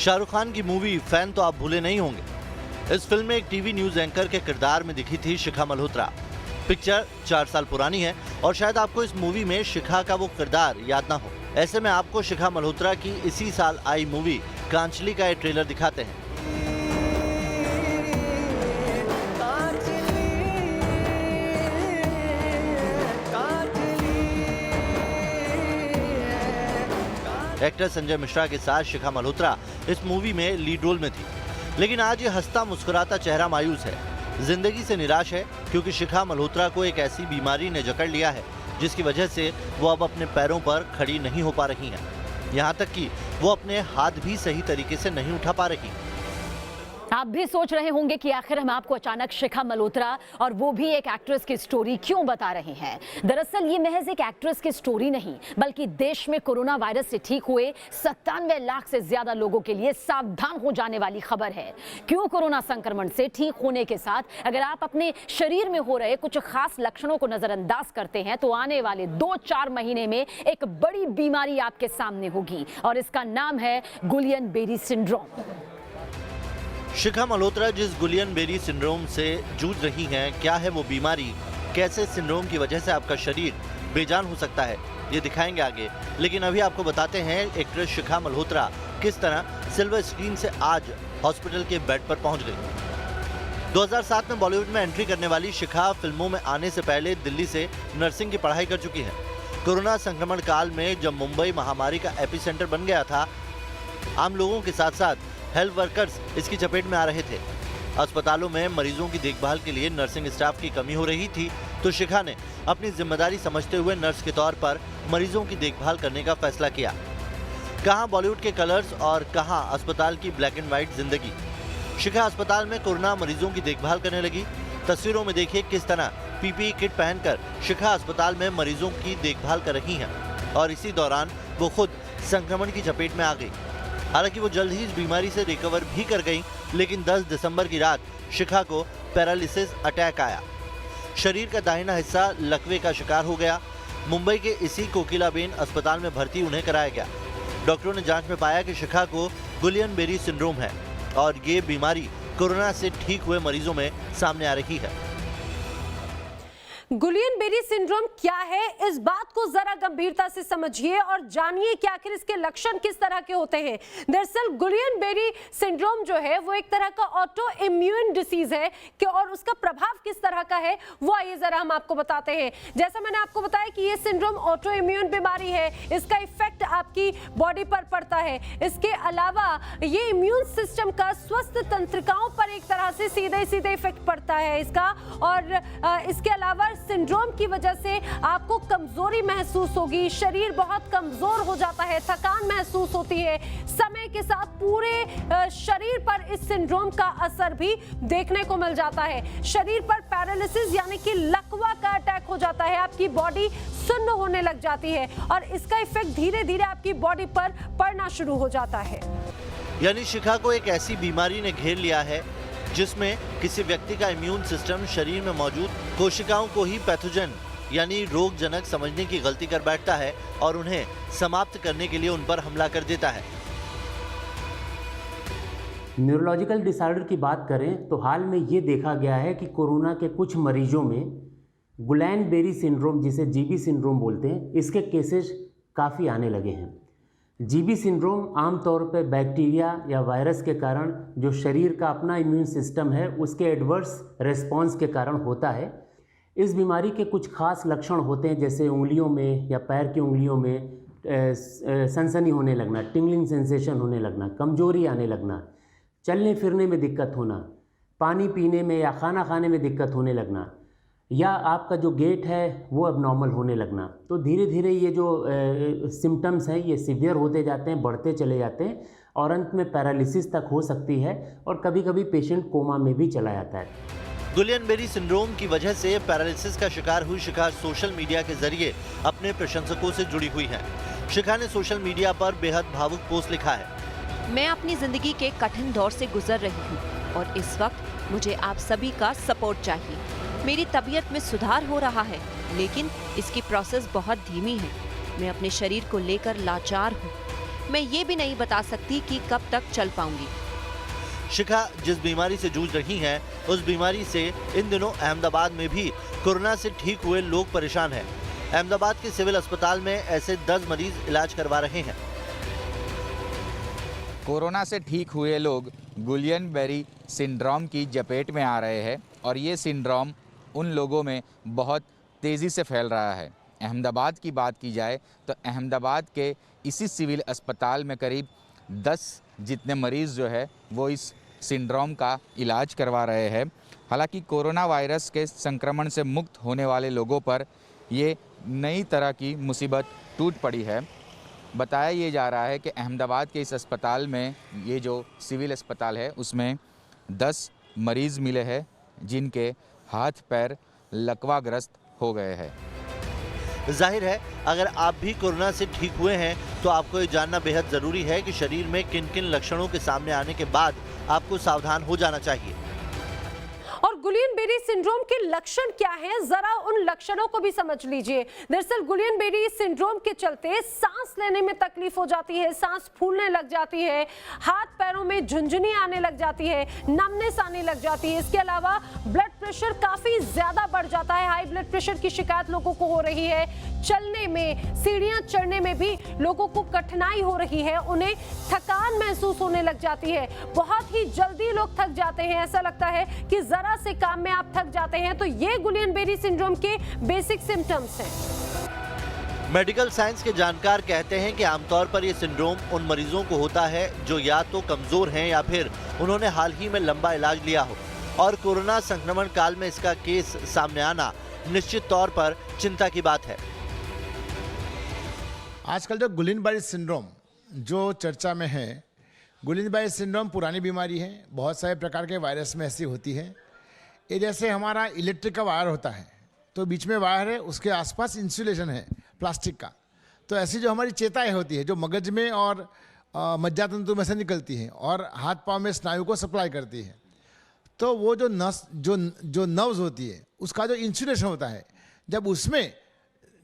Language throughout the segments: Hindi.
शाहरुख खान की मूवी फैन तो आप भूले नहीं होंगे। इस फिल्म में एक टीवी न्यूज एंकर के किरदार में दिखी थी शिखा मल्होत्रा। पिक्चर 4 साल पुरानी है और शायद आपको इस मूवी में शिखा का वो किरदार याद ना हो। ऐसे में आपको शिखा मल्होत्रा की इसी साल आई मूवी कांचली का ये ट्रेलर दिखाते हैं। एक्टर संजय मिश्रा के साथ शिखा मल्होत्रा इस मूवी में लीड रोल में थी, लेकिन आज ये हंसता मुस्कुराता चेहरा मायूस है। जिंदगी से निराश है क्योंकि शिखा मल्होत्रा को एक ऐसी बीमारी ने जकड़ लिया है जिसकी वजह से वो अब अपने पैरों पर खड़ी नहीं हो पा रही हैं। यहाँ तक कि वो अपने हाथ भी सही तरीके से नहीं उठा पा रही। आप भी सोच रहे होंगे कि आखिर हम आपको अचानक शिखा मल्होत्रा और वो भी एक एक्ट्रेस की स्टोरी क्यों बता रहे हैं। दरअसल ये महज एक एक्ट्रेस की स्टोरी नहीं, बल्कि देश में कोरोना वायरस से ठीक हुए 97 लाख से ज्यादा लोगों के लिए सावधान हो जाने वाली खबर है। क्यों कोरोना संक्रमण से ठीक होने के साथ अगर आप अपने शरीर में हो रहे कुछ खास लक्षणों को नजरअंदाज करते हैं तो आने वाले 2-4 महीने में एक बड़ी बीमारी आपके सामने होगी और इसका नाम है गुलियन-बेरी सिंड्रोम। शिखा मल्होत्रा जिस गुलियन-बेरी सिंड्रोम से जूझ रही हैं, क्या है वो बीमारी, कैसे सिंड्रोम की वजह से आपका शरीर बेजान हो सकता है, ये दिखाएंगे आगे। लेकिन अभी आपको बताते हैं एक्ट्रेस शिखा मल्होत्रा किस तरह सिल्वर स्क्रीन से आज हॉस्पिटल के बेड पर पहुंच गई। 2007 में बॉलीवुड में एंट्री करने वाली शिखा फिल्मों में आने से पहले दिल्ली से नर्सिंग की पढ़ाई कर चुकी है। कोरोना संक्रमण काल में जब मुंबई महामारी का एपिसेंटर बन गया था, आम लोगों के साथ साथ हेल्थ वर्कर्स इसकी चपेट में आ रहे थे। अस्पतालों में मरीजों की देखभाल के लिए नर्सिंग स्टाफ की कमी हो रही थी, तो शिखा ने अपनी जिम्मेदारी समझते हुए नर्स के तौर पर मरीजों की देखभाल करने का फैसला किया। कहां बॉलीवुड के कलर्स और कहां अस्पताल की ब्लैक एंड व्हाइट जिंदगी। शिखा अस्पताल में कोरोना मरीजों की देखभाल करने लगी। तस्वीरों में देखिए किस तरह पीपीई किट पहनकर शिखा अस्पताल में मरीजों की देखभाल कर रही हैं और इसी दौरान वो खुद संक्रमण की चपेट में आ गई। हालांकि वो जल्द ही इस बीमारी से रिकवर भी कर गई, लेकिन 10 दिसंबर की रात शिखा को पैरालिसिस अटैक आया। शरीर का दाहिना हिस्सा लकवे का शिकार हो गया। मुंबई के इसी कोकिलाबेन अस्पताल में भर्ती उन्हें कराया गया। डॉक्टरों ने जांच में पाया कि शिखा को गुलियन-बेरी सिंड्रोम है और ये बीमारी कोरोना से ठीक हुए मरीजों में सामने आ रही है। गुलियन-बेरी सिंड्रोम क्या है, इस बात को जरा गंभीरता से समझिए और जानिए कि आखिर इसके लक्षण किस तरह के होते हैं। दरअसल गुलियन-बेरी सिंड्रोम जो है वो एक तरह का ऑटो इम्यून डिसीज है कि और उसका प्रभाव किस तरह का है वो आइए जरा हम आपको बताते हैं। जैसा मैंने आपको बताया कि ये सिंड्रोम ऑटो इम्यून बीमारी है, इसका इफेक्ट आपकी बॉडी पर पड़ता है। इसके अलावा ये इम्यून सिस्टम का स्वस्थ तंत्रिकाओं पर एक तरह से सीधे सीधे इफेक्ट पड़ता है इसका, और इसके अलावा सिंड्रोम की वजह से आपको कमजोरी महसूस होगी, शरीर बहुत कमजोर हो जाता है, थकान महसूस होती है। समय के साथ पूरे शरीर पर इस सिंड्रोम का असर भी देखने को मिल जाता है। शरीर पर पैरालिसिस यानी कि लकवा का अटैक हो जाता है, आपकी बॉडी सुन्न होने लग जाती है और इसका इफेक्ट धीरे धीरे आपकी बॉडी पर पड़ना शुरू हो जाता है। यानी शिखा को एक ऐसी बीमारी ने घेर लिया है जिसमें किसी व्यक्ति का इम्यून सिस्टम शरीर में मौजूद कोशिकाओं को ही पैथोजन यानी रोगजनक समझने की गलती कर बैठता है और उन्हें समाप्त करने के लिए उन पर हमला कर देता है। न्यूरोलॉजिकल डिसऑर्डर की बात करें तो हाल में ये देखा गया है कि कोरोना के कुछ मरीजों में गुलियन-बेरी सिंड्रोम, जिसे जीबी सिंड्रोम बोलते हैं, इसके केसेस काफ़ी आने लगे हैं। जीबी सिंड्रोम आमतौर पर बैक्टीरिया या वायरस के कारण जो शरीर का अपना इम्यून सिस्टम है उसके एडवर्स रिस्पॉन्स के कारण होता है। इस बीमारी के कुछ खास लक्षण होते हैं, जैसे उंगलियों में या पैर की उंगलियों में सनसनी होने लगना, टिंगलिंग सेंसेशन होने लगना, कमजोरी आने लगना, चलने फिरने में दिक्कत होना, पानी पीने में या खाना खाने में दिक्कत होने लगना, या आपका जो गेट है वो अब नॉर्मल होने लगना। तो धीरे धीरे ये जो सिम्टम्स हैं ये सीवियर होते जाते हैं, बढ़ते चले जाते हैं और अंत में पैरालिसिस तक हो सकती है और कभी कभी पेशेंट कोमा में भी चला जाता है। गुलियन-बेरी सिंड्रोम की वजह से पैरालिसिस का शिकार हुई शिखा सोशल मीडिया के जरिए अपने प्रशंसकों से जुड़ी हुई है। शिखा ने सोशल मीडिया पर बेहद भावुक पोस्ट लिखा है। मैं अपनी जिंदगी के कठिन दौर से गुजर रही हूँ और इस वक्त मुझे आप सभी का सपोर्ट चाहिए। मेरी तबीयत में सुधार हो रहा है, लेकिन इसकी प्रोसेस बहुत धीमी है। मैं अपने शरीर को लेकर लाचार हूँ। मैं ये भी नहीं बता सकती कि कब तक चल पाऊंगी। शिखा जिस बीमारी से जूझ रही हैं, उस बीमारी से इन दिनों अहमदाबाद में भी कोरोना से ठीक हुए लोग परेशान हैं। अहमदाबाद के सिविल अस्पताल में ऐसे 10 मरीज इलाज करवा रहे हैं। कोरोना से ठीक हुए लोग गुलियन बेरी सिंड्रोम की चपेट में आ रहे हैं और ये सिंड्रोम उन लोगों में बहुत तेज़ी से फैल रहा है। अहमदाबाद की बात की जाए तो अहमदाबाद के इसी सिविल अस्पताल में करीब 10 जितने मरीज़ जो है वो इस सिंड्रोम का इलाज करवा रहे हैं। हालांकि कोरोना वायरस के संक्रमण से मुक्त होने वाले लोगों पर ये नई तरह की मुसीबत टूट पड़ी है। बताया ये जा रहा है कि अहमदाबाद के इस अस्पताल में, ये जो सिविल अस्पताल है, उसमें 10 मरीज़ मिले हैं जिनके हाथ पैर लकवाग्रस्त हो गए हैं। जाहिर है अगर आप भी कोरोना से ठीक हुए हैं तो आपको ये जानना बेहद ज़रूरी है कि शरीर में किन किन लक्षणों के सामने आने के बाद आपको सावधान हो जाना चाहिए। और गुलियन बेरी सिंड्रोम के लक्षण क्या हैं, जरा उन लक्षणों को भी समझ लीजिए। दरअसल गुलियन बेरी सिंड्रोम के चलते सांस लेने में तकलीफ हो जाती है, सांस फूलने लग जाती है, हाथ पैरों में झुंझुनी आने लग जाती है, नमनेस आने लग जाती है। इसके अलावा ब्लड प्रेशर काफी ज्यादा बढ़ जाता है, हाई ब्लड प्रेशर की शिकायत लोगों को हो रही है। चलने में, सीढ़ियां चढ़ने में भी लोगों को कठिनाई हो रही है, उन्हें थकान महसूस होने लग जाती है। बहुत ही जल्दी लोग थक जाते हैं, ऐसा लगता है कि जरा से काम में आप थक जाते हैं। तो ये गुलियन बेरी सिंड्रोम के बेसिक सिम्टम्स हैं। मेडिकल साइंस के जानकार कहते हैं कि आमतौर पर यह सिंड्रोम उन मरीजों को होता है जो या तो कमजोर हैं या फिर उन्होंने हाल ही में लंबा इलाज लिया हो, और कोरोना संक्रमण काल में इसका केस सामने आना निश्चित तौर पर चिंता की बात है। आजकल जो गुलियन बेरी सिंड्रोम जो चर्चा में है, गुलियन बेरी सिंड्रोम पुरानी बीमारी है। बहुत सारे प्रकार के वायरस में ऐसी होती है। ये जैसे हमारा इलेक्ट्रिक का वायर होता है तो बीच में वायर है, उसके आसपास इंसुलेशन है प्लास्टिक का। तो ऐसी जो हमारी चेताएं होती है जो मगज में और मज्जातंतु में से निकलती हैं और हाथ पांव में स्नायु को सप्लाई करती है, तो वो जो नर्व्स होती है उसका जो इंसुलेशन होता है, जब उसमें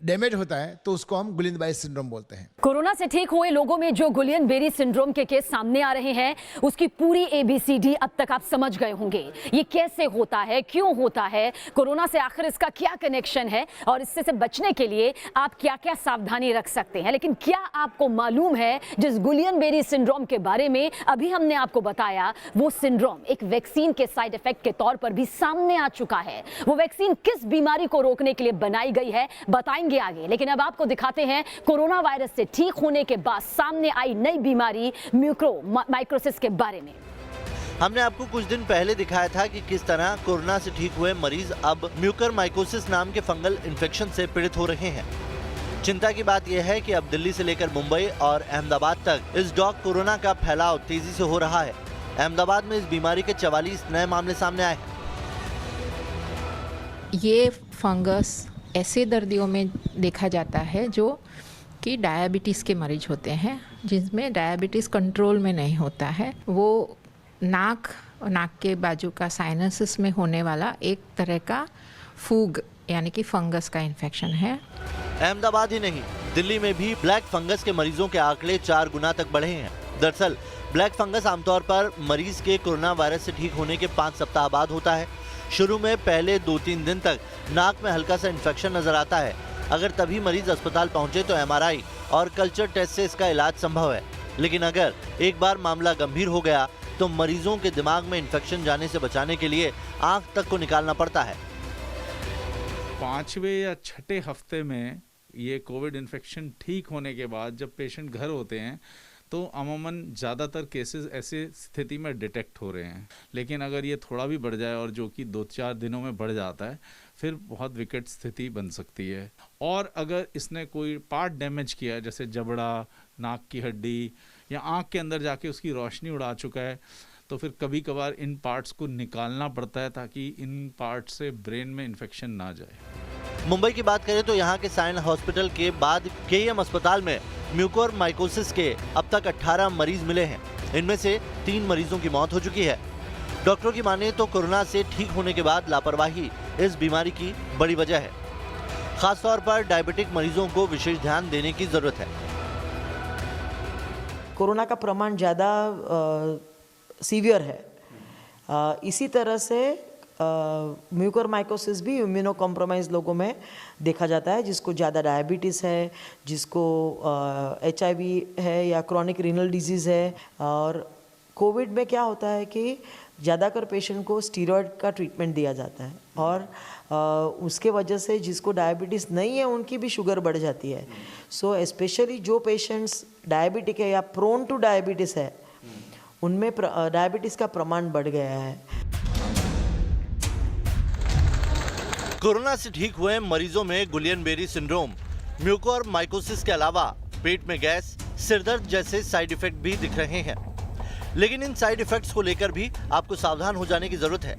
डैमेज होता है तो उसको हम गुलियन बेरी सिंड्रोम बोलते हैं। कोरोना से ठीक हुए लोगों में जो गुलियन बेरी सिंड्रोम के केस सामने आ रहे हैं, उसकी पूरी ABCD अब तक आप समझ गए होंगे। ये कैसे होता है, क्यों होता है, कोरोना से आखिर इसका क्या कनेक्शन है और इससे से बचने के लिए आप क्या क्या सावधानी रख सकते हैं। लेकिन क्या आपको मालूम है, जिस गुलियन बेरी सिंड्रोम के बारे में अभी हमने आपको बताया, वो सिंड्रोम एक वैक्सीन के साइड इफेक्ट के तौर पर भी सामने आ चुका है। वो वैक्सीन किस बीमारी को रोकने के लिए बनाई गई है बताएंगे आगे। लेकिन अब आपको दिखाते हैं कोरोना वायरस से ठीक होने के बाद सामने आई नई बीमारी म्यूकोरमाइकोसिस के बारे में। हमने आपको कुछ दिन पहले दिखाया था कि किस तरह कोरोना से ठीक हुए मरीज अब म्यूकोरमाइकोसिस नाम के फंगल इन्फेक्शन से पीड़ित हो रहे हैं। चिंता की बात यह है कि अब दिल्ली से लेकर मुंबई और अहमदाबाद तक इस डॉग कोरोना का फैलाव तेजी से हो रहा है। अहमदाबाद में इस बीमारी के 44 नए मामले सामने आए। ये फंगस ऐसे दर्दियों में देखा जाता है जो कि डायबिटीज़ के मरीज होते हैं, जिसमें डायबिटीज़ कंट्रोल में नहीं होता है। वो नाक के बाजू का साइनसिस में होने वाला एक तरह का फूग यानी कि फंगस का इन्फेक्शन है। अहमदाबाद ही नहीं, दिल्ली में भी ब्लैक फंगस के मरीजों के आंकड़े 4 गुना तक बढ़े हैं। दरअसल ब्लैक फंगस आमतौर पर मरीज के कोरोना वायरस से ठीक होने के 5 सप्ताह बाद होता है। शुरू में पहले 2-3 दिन तक नाक में हल्का सा इन्फेक्शन नजर आता है। अगर तभी मरीज अस्पताल पहुंचे तो MRI और कल्चर टेस्ट से इसका इलाज संभव है। लेकिन अगर एक बार मामला गंभीर हो गया तो मरीजों के दिमाग में इन्फेक्शन जाने से बचाने के लिए आंख तक को निकालना पड़ता है। 5वें या 6ठे हफ्ते में ये कोविड इन्फेक्शन ठीक होने के बाद जब पेशेंट घर होते हैं तो अमूमन ज़्यादातर केसेस ऐसे स्थिति में डिटेक्ट हो रहे हैं। लेकिन अगर ये थोड़ा भी बढ़ जाए और जो कि 2-4 दिनों में बढ़ जाता है, फिर बहुत विकट स्थिति बन सकती है। और अगर इसने कोई पार्ट डैमेज किया है, जैसे जबड़ा, नाक की हड्डी या आँख के अंदर जाके उसकी रोशनी उड़ा चुका है, तो फिर कभी कभार इन पार्ट्स को निकालना पड़ता है ताकि इन पार्ट्स से ब्रेन में इन्फेक्शन ना जाए। मुंबई की बात करें तो यहाँ के साइन हॉस्पिटल के बाद KEM अस्पताल में म्यूकोरमाइकोसिस के अब तक 18 मरीज मिले हैं। इनमें से 3 मरीजों की मौत हो चुकी है। डॉक्टरों की माने तो कोरोना से ठीक होने के बाद लापरवाही इस बीमारी की बड़ी वजह है। खासतौर पर डायबिटिक मरीजों को विशेष ध्यान देने की जरूरत है। कोरोना का प्रमाण ज़्यादा सीवियर है। इसी तरह से म्यूकोरमाइकोसिस भी इम्यूनो कॉम्प्रोमाइज लोगों में देखा जाता है, जिसको ज़्यादा डायबिटीज़ है, जिसको HIV है या क्रॉनिक रीनल डिजीज़ है। और कोविड में क्या होता है कि ज़्यादातर पेशेंट को स्टीरॉयड का ट्रीटमेंट दिया जाता है और उसके वजह से जिसको डायबिटीज़ नहीं है उनकी भी शुगर बढ़ जाती है। सो स्पेशली जो पेशेंट्स डायबिटिक है या प्रोन टू डायबिटीज़ है उनमें डायबिटीज़ का प्रमाण बढ़ गया है। कोरोना से ठीक हुए मरीजों में गुलियन बेरी सिंड्रोम, म्यूकोरमाइकोसिस के अलावा पेट में गैस, सिरदर्द जैसे साइड इफेक्ट भी दिख रहे हैं। लेकिन इन साइड इफेक्ट्स को लेकर भी आपको सावधान हो जाने की जरूरत है।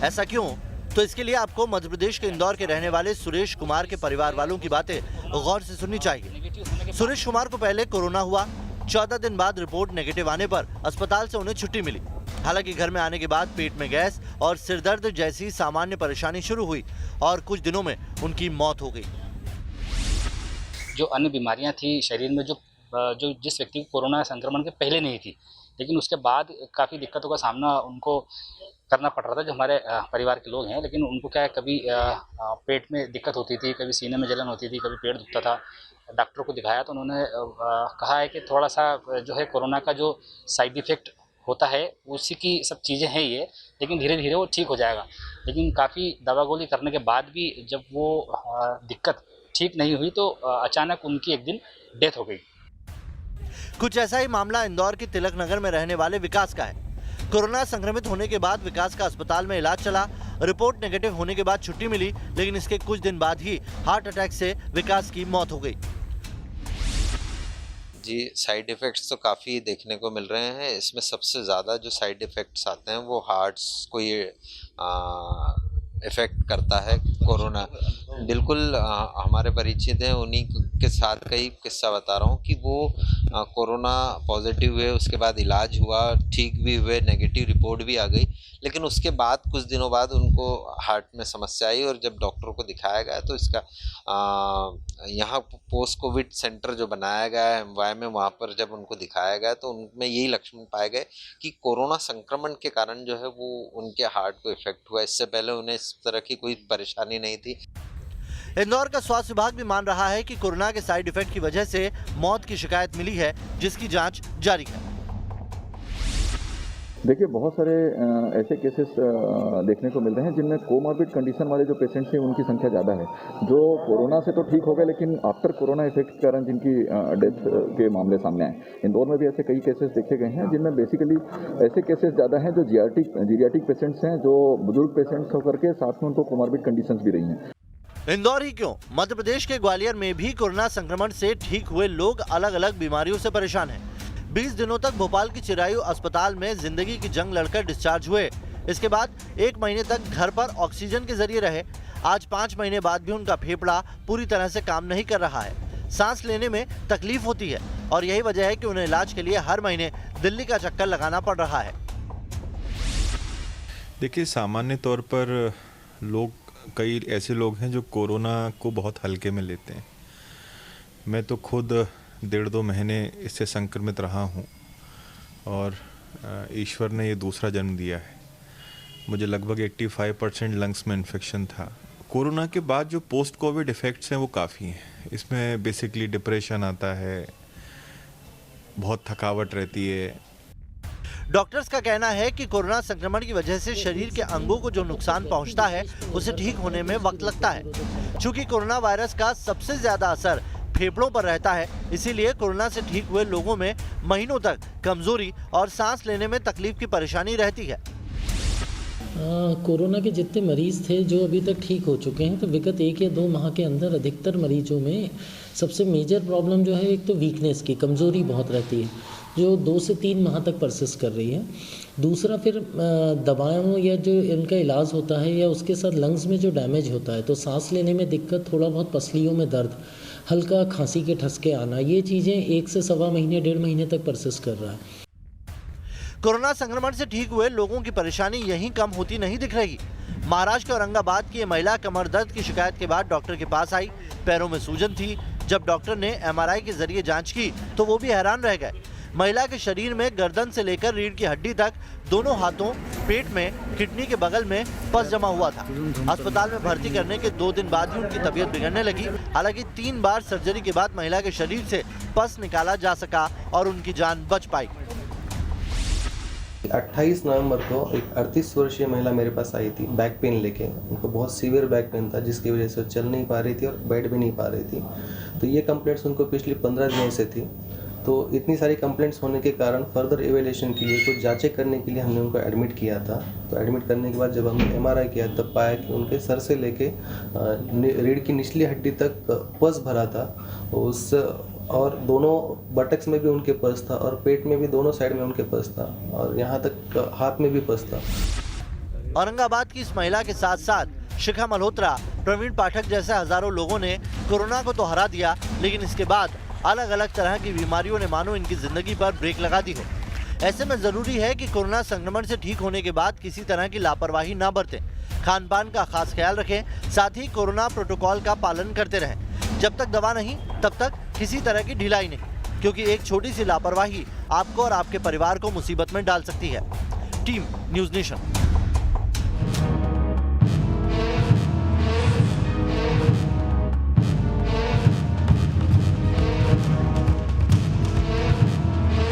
ऐसा क्यों? तो इसके लिए आपको मध्य प्रदेश के इंदौर के रहने वाले सुरेश कुमार के परिवार वालों की बातें गौर से सुननी चाहिए। सुरेश कुमार को पहले कोरोना हुआ, 14 दिन बाद रिपोर्ट नेगेटिव आने पर अस्पताल से उन्हें छुट्टी मिली। हालांकि घर में आने के बाद पेट में गैस और सिरदर्द जैसी सामान्य परेशानी शुरू हुई और कुछ दिनों में उनकी मौत हो गई। जो अन्य बीमारियां थी शरीर में, जो जिस व्यक्ति को कोरोना संक्रमण के पहले नहीं थी, लेकिन उसके बाद काफ़ी दिक्कतों का सामना उनको करना पड़ रहा था, जो हमारे परिवार के लोग हैं। लेकिन उनको क्या है, कभी पेट में दिक्कत होती थी, कभी सीने में जलन होती थी, कभी पेट दुखता था। डॉक्टर को दिखाया तो उन्होंने कहा है कि थोड़ा सा जो है कोरोना का जो साइड इफ़ेक्ट होता है उसी की सब चीज़ें हैं ये, लेकिन धीरे धीरे वो ठीक हो जाएगा। लेकिन काफ़ी दवा गोली करने के बाद भी जब वो दिक्कत ठीक नहीं हुई तो अचानक उनकी एक दिन डेथ हो गई। कुछ ऐसा ही मामला इंदौर के तिलक नगर में रहने वाले विकास का है। कोरोना संक्रमित होने के बाद विकास का अस्पताल में इलाज चला। रिपोर्ट नेगेटिव होने के बाद छुट्टी मिली, लेकिन इसके कुछ दिन बाद ही हार्ट अटैक से विकास की मौत हो गई। जी, साइड इफ़ेक्ट्स तो काफ़ी देखने को मिल रहे हैं। इसमें सबसे ज़्यादा जो साइड इफ़ेक्ट्स आते हैं वो हार्ट्स को ये इफ़ेक्ट करता है कोरोना। बिल्कुल हमारे परिचित हैं, उन्हीं के साथ का ही किस्सा बता रहा हूँ कि वो कोरोना पॉजिटिव हुए, उसके बाद इलाज हुआ, ठीक भी हुए, नेगेटिव रिपोर्ट भी आ गई। लेकिन उसके बाद कुछ दिनों बाद उनको हार्ट में समस्या आई और जब डॉक्टर को दिखाया गया तो इसका यहाँ पोस्ट कोविड सेंटर जो बनाया गया है एमवाई में, वहाँ पर जब उनको दिखाया गया तो उनमें यही लक्षण पाए गए कि कोरोना संक्रमण के कारण जो है वो उनके हार्ट को इफेक्ट हुआ। इससे पहले उन्हें इस तरह की कोई परेशानी नहीं थी। इंदौर का स्वास्थ्य विभाग भी मान रहा है कि कोरोना के साइड इफेक्ट की वजह से मौत की शिकायत मिली है, जिसकी जांच जारी है। देखिए, बहुत सारे ऐसे केसेस देखने को मिल रहे हैं जिनमें कोमॉर्बिड कंडीशन वाले जो पेशेंट्स हैं उनकी संख्या ज़्यादा है, जो कोरोना से तो ठीक हो गए लेकिन आफ्टर कोरोना इफेक्ट के कारण जिनकी डेथ के मामले सामने आए। इंदौर में भी ऐसे कई केसेस देखे गए हैं जिनमें बेसिकली ऐसे केसेस ज़्यादा हैं जो जीरियाटिक पेशेंट्स हैं, जो बुजुर्ग पेशेंट्स होकर के साथ में उनको कोमॉर्बिड कंडीशंस भी रही हैं। इंदौर ही क्यों, मध्य प्रदेश के ग्वालियर में भी कोरोना संक्रमण से ठीक हुए लोग अलग अलग बीमारियों से परेशान हैं। 20 दिनों तक भोपाल की चिरायु अस्पताल में जिंदगी की जंग लड़कर डिस्चार्ज हुए। इसके बाद 1 महीने तक घर पर ऑक्सीजन के जरिए रहे। आज 5 महीने बाद भी उनका फेफड़ा पूरी तरह से काम नहीं कर रहा है। सांस लेने में तकलीफ होती है और यही वजह है कि उन्हें इलाज के लिए हर महीने दिल्ली का चक्कर लगाना पड़ रहा है। देखिए, सामान्य तौर पर कई ऐसे लोग हैं जो कोरोना को बहुत हल्के में लेते हैं। मैं तो खुद 1.5-2 महीने इससे संक्रमित रहा हूँ और ईश्वर ने ये दूसरा जन्म दिया है। मुझे लगभग 85% लंग्स में इन्फेक्शन था। कोरोना के बाद जो पोस्ट कोविड इफ़ेक्ट्स हैं वो काफ़ी हैं। इसमें बेसिकली डिप्रेशन आता है, बहुत थकावट रहती है। डॉक्टर्स का कहना है कि कोरोना संक्रमण की वजह से शरीर के अंगों को जो नुकसान पहुंचता है उसे ठीक होने में वक्त लगता है। चूंकि कोरोना वायरस का सबसे ज्यादा असर फेफड़ों पर रहता है, इसीलिए कोरोना से ठीक हुए लोगों में महीनों तक कमजोरी और सांस लेने में तकलीफ की परेशानी रहती है। कोरोना के जितने मरीज़ थे जो अभी तक ठीक हो चुके हैं, तो विगत 1 या 2 माह के अंदर अधिकतर मरीजों में सबसे मेजर प्रॉब्लम जो है, एक तो वीकनेस की कमज़ोरी बहुत रहती है जो 2 से 3 माह तक परसिस्ट कर रही है। दूसरा फिर दवाओं या जो इनका इलाज होता है या उसके साथ लंग्स में जो डैमेज होता है, तो सांस लेने में दिक्कत, थोड़ा बहुत पसलियों में दर्द, हल्का खांसी के ठसके आना, ये चीज़ें 1 से सवा महीने 1.5 महीने तक परसिस्ट कर रहा है। कोरोना संक्रमण से ठीक हुए लोगों की परेशानी यहीं कम होती नहीं दिख रही। महाराष्ट्र के औरंगाबाद की महिला कमर दर्द की शिकायत के बाद डॉक्टर के पास आई। पैरों में सूजन थी। जब डॉक्टर ने MRI के जरिए जांच की तो वो भी हैरान रह गए। महिला के शरीर में गर्दन से लेकर रीढ़ की हड्डी तक दोनों हाथों, पेट में, किडनी के बगल में पस जमा हुआ था। अस्पताल में भर्ती करने के 2 दिन बाद ही उनकी तबीयत बिगड़ने लगी। हालांकि 3 बार सर्जरी के बाद महिला के शरीर से पस निकाला जा सका और उनकी जान बच पाई। 28 नवंबर को एक 38 वर्षीय महिला मेरे पास आई थी बैक पेन लेके। उनको बहुत सीवियर बैक पेन था जिसकी वजह से चल नहीं पा रही थी और बैठ भी नहीं पा रही थी। तो ये कंप्लेंट्स उनको पिछले 15 दिनों से थी। तो इतनी सारी कंप्लेंट्स होने के कारण फर्दर एवेल्यूएशन के लिए कुछ जांचें करने के लिए हमने उनको एडमिट किया था। तो एडमिट करने के बाद जब हमने MRI किया तब पाया कि उनके सर से लेके रीढ़ की निचली हड्डी तक पस भरा था। उस और दोनों बटक्स में भी उनके पस था और पेट में भी दोनों साइड में उनके पस था और यहाँ तक हाथ में भी पस था। औरंगाबाद की इस महिला के साथ साथ शिखा मल्होत्रा, प्रवीण पाठक जैसे हजारों लोगों ने कोरोना को तो हरा दिया, लेकिन इसके बाद अलग अलग तरह की बीमारियों ने मानो इनकी जिंदगी पर ब्रेक लगा दी हो। ऐसे में जरूरी है कि कोरोना संक्रमण से ठीक होने के बाद किसी तरह की लापरवाही न बरतें, खान पान का खास ख्याल रखें, साथ ही कोरोना प्रोटोकॉल का पालन करते रहें। जब तक दवा नहीं तब तक किसी तरह की ढिलाई नहीं, क्योंकि एक छोटी सी लापरवाही आपको और आपके परिवार को मुसीबत में डाल सकती है। Team news nation.